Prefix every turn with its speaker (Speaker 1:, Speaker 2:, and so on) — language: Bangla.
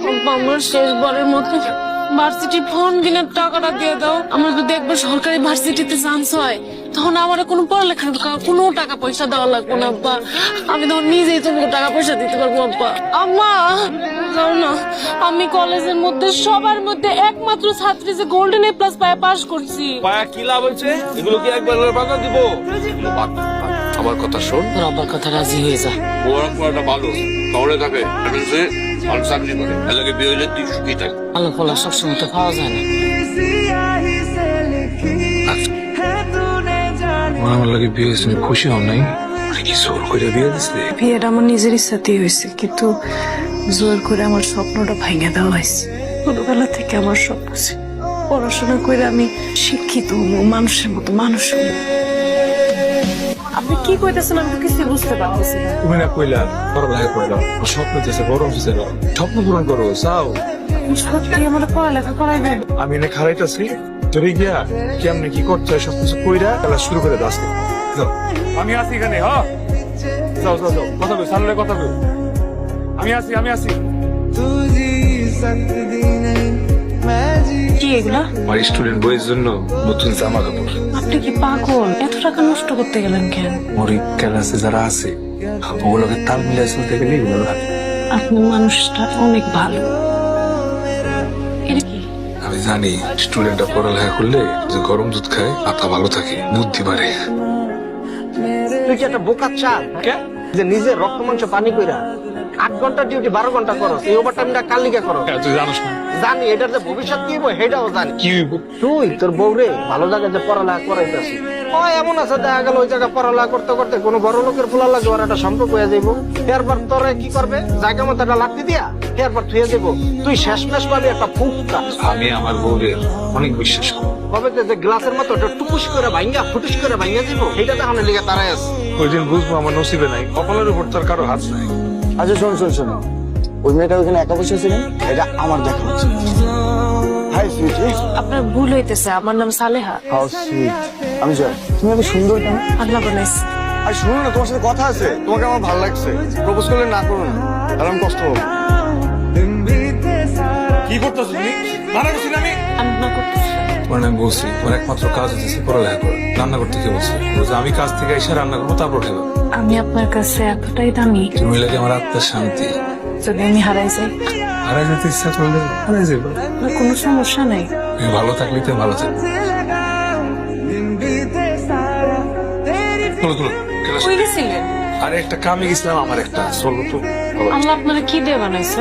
Speaker 1: আমার শেষবারের মতো ভার্সিটি ফর্ম কিনার টাকাটা দিয়ে দাও। আমার যদি একবার সরকারি ভার্সিটিতে চান্স হয় তখন আমার কোনো পড়ালেখার কোনো টাকা পয়সা দেওয়া লাগবে না আব্বা। আমি তখন নিজেই তোমাকে টাকা পয়সা দিতে পারবো আব্বা। আম্মা যাও না, আমি কলেজের মধ্যে সবার মধ্যে একমাত্র ছাত্রী যে গোল্ডেন এ প্লাস পায় পাস করছি।
Speaker 2: পায়া কি লাভ হয়েছে? এগুলো কি একবার বাধা দিব? আমার কথা শোন,
Speaker 1: তোর আব্বার কথা রাজি হয়ে যা।
Speaker 2: পড়াটা ভালো শহরে থাকে, ভালো চাকরি করে, এলাকায় বিয়ে হইলে তুই সুখী থাক।
Speaker 1: আলো ফলা সবসময় তো পাওয়া যায় না।
Speaker 3: আমার লাগে বিয়ে হয়েছে, খুশি হন নাই? কি জোর করে বিয়ে দিচ্ছে?
Speaker 4: বিয়েটা আমার নিজের ইচ্ছাতেই হয়েছে, কিন্তু জোর করে আমার স্বপ্নটা ভাঙে দেওয়া হয়েছে। ছোটবেলা থেকে আমার স্বপ্ন ছিল পড়াশোনা করে আমি শিক্ষিত হবো, মানুষের মতো মানুষ হবো। আপনি কি কইতেছেন আমি কিছু বুঝতে পারতেছি না।
Speaker 3: তুমি না কইলা পড়ালেখা করলাম, স্বপ্ন দিয়েছে বড় হয়েছে, স্বপ্ন পূরণ করো চাও।
Speaker 4: আপনি সত্যি আমার পড়ালেখা করাইবেন?
Speaker 3: আমি এনে খারাইতেছি, চলে গিয়া কেমনে কি করতে হয় সবকিছু কইরা খেলা শুরু করে দাস। আমি আছি এখানে, হ্যাঁ যাও যাও যাও, কথা কই সামনে কথা কই। আমি আছি
Speaker 4: কি এগুলা?
Speaker 3: আমার স্টুডেন্ট বইয়ের জন্য নতুন জামা কাপড়।
Speaker 4: আপনি কি পাগল? এত টাকা নষ্ট করতে গেলেন কেন?
Speaker 3: ওর ক্লাসে যারা আছে ওগুলোকে তাল মিলিয়ে চলতে গেলে এগুলো লাগে।
Speaker 4: আপনার মানুষটা অনেক ভালো। এটা কি?
Speaker 3: আমি জানি স্টুডেন্টরা পড়ালেখা করলে যে গরম দুধ খায় মাথা ভালো থাকে, বুদ্ধি বাড়ে।
Speaker 5: তুই কি একটা বোকা চাল যে নিজের রক্ত মাংস পানি কইরা 8 ঘন্টা ডিউটি 12 ঘন্টা করো, এই ওভারটাইমটা কার লিগা করো?
Speaker 3: তুই জানোস না
Speaker 5: জানি এটার যে ভবিষ্যৎ কি হইব সেটাও জানি।
Speaker 3: কি হইব?
Speaker 5: তুই তোর বউরে ভালো জায়গায় যে পড়ালেখা করাইতেছিস, এমন আছে দেখা গেল ওই জায়গায় পড়ালেখা করতে করতে কোনো বড় লোকের ফুলা লাগে ওর একটা সম্পর্ক হয়ে যাইব। এরপর তোরে কি করবে, জায়গা মতো একটা লাঠি দিয়া এরপর থুয়ে দেব, তুই শেষমেশ পাবি একটা ফুটকা।
Speaker 3: আমি আমার বউরে অনেক বিশ্বাস করি।
Speaker 5: কবে যে গ্লাসের মতো ওটা টুকুস করে ভাঙ্গা ফুটুস করে ভাঙ্গা দিব, এটা তো আমাদের লিগে তারাই আছে।
Speaker 3: ওই দিন বুঝবো আমার নসিবে নাই, কপালের উপর তার কারো হাত নাই।
Speaker 6: আচ্ছা শোন ওই মেয়েটা ওইখানে একা বসে ছিলেন, এটা আমার দেখা হচ্ছে। হাই সুইটি।
Speaker 4: আপনার ভুল হইতেছে, আমার নাম সালেহা।
Speaker 6: How sweet. আমি জয়। তুমি এত সুন্দর কেন?
Speaker 4: আল্লাহ বানাইছে।
Speaker 6: আর শুনো না, তোমার সাথে কথা আছে, তোমাকে আমার ভালো লাগছে। প্রপোজ করলে না করো না, তাহলে আমি কষ্ট পাবো।
Speaker 3: কি করতেছ তুমি? রান্না করছি না আমি?
Speaker 4: আমি না করতেছি।
Speaker 3: মানে আমি বলছি ওর একমাত্র কাজ হচ্ছে পড়ালেখা করে, রান্না করতে কে বলছে? বলছে আমি কাজ থেকে এসে রান্না করবো তারপর খেলাম।
Speaker 4: আমি আপনার কাছে এতটাই দামি,
Speaker 3: তুমি লাগে আমার আত্মার শান্তি।
Speaker 4: যদি আমি হারাই যাই?
Speaker 3: হারাই যেতে ইচ্ছা করলে হারাই যাবো,
Speaker 4: আপনার কোনো সমস্যা নাই।
Speaker 3: তুমি ভালো থাকলে তুমি ভালো থাকবে। চলো চলো,
Speaker 4: কই গেছিলেন?
Speaker 3: আরে একটা কামে গেছিলাম, আমার একটা চলো তো।
Speaker 4: আল্লাহ আপনারা কি দিয়ে বানাইছে?